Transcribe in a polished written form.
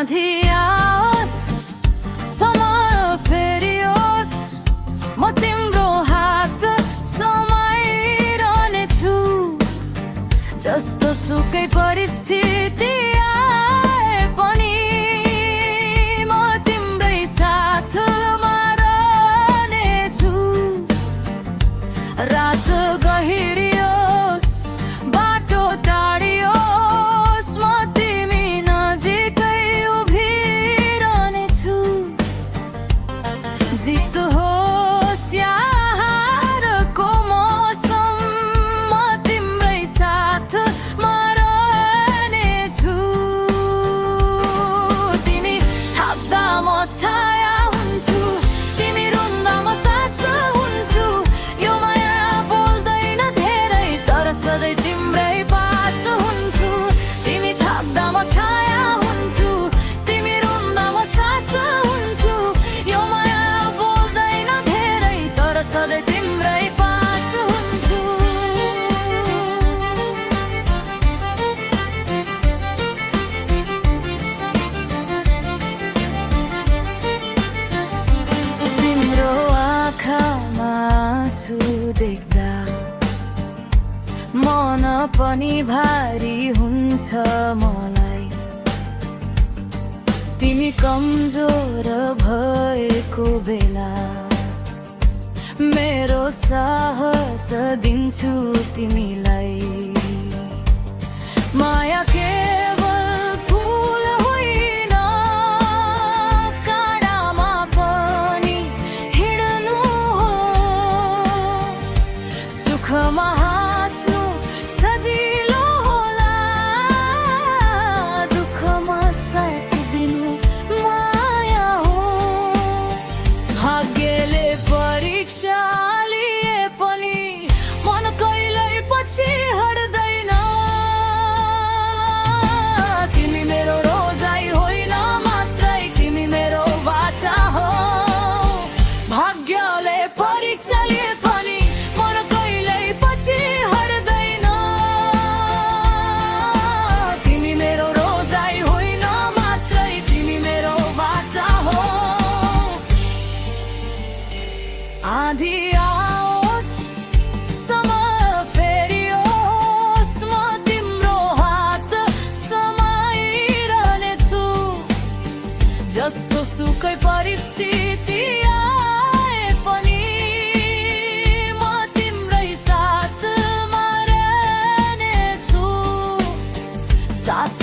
आधी आओस् समय फेरियोस् म तिम्रो हात समाइरहनेछु जस्तो सुकै परिस्थिति आए पनि म तिम्रै साथमा रहनेछु रात गहिरियोस् बाटो टाढियोस् म तिमी नजिकै उभिरहनेछु जित होस् या हारको मौसम म तिम्रै साथमा रहनेछु तिमी थाप्दा म छाया हुन्छु तिमी रुन्दा म सास हुन्छु यो माया बोल्दैन धेरै तर सधैँ तिम्रै पास हुन्छु तिमी थाप्दा म छाया हुन्छु तिमी रुन्दा म सास हुन्छु यो माया बोल्दैन धेरै तर सधैँ तिम्रै पास हुन्छु तिम्रो आँखामा आँसु देख्दा मन पनि भारी हुन्छ मलाई तिमी कमजोर भएको बेला मेरो साहस दिन्छु तिमीलाई माया केवल फुल होइन काँडामा पनि हिँड्नु हो सुखमा हाँस्नु सजिलो होला दुःखमा साथ दिनु माया हो भाग्यले परीक्षा लिए पनि मन कहिल्यै पछि हट्दैन तिमी मेरो रोजाइ होइन मात्रै तिमी मेरो बाचा हो भाग्यले परीक्षा लिए पनि मन कहिल्यै पछि हट्दैन तिमी मेरो रोजाइ होइन मात्रै तिमी मेरो बाचा हो आधी आओस् समय फेरियोस् म तिम्रो हात समाइरहनेछु जस्तो सुकै परिस्थिति आए पनि म तिम्रै साथमा रहनेछु सास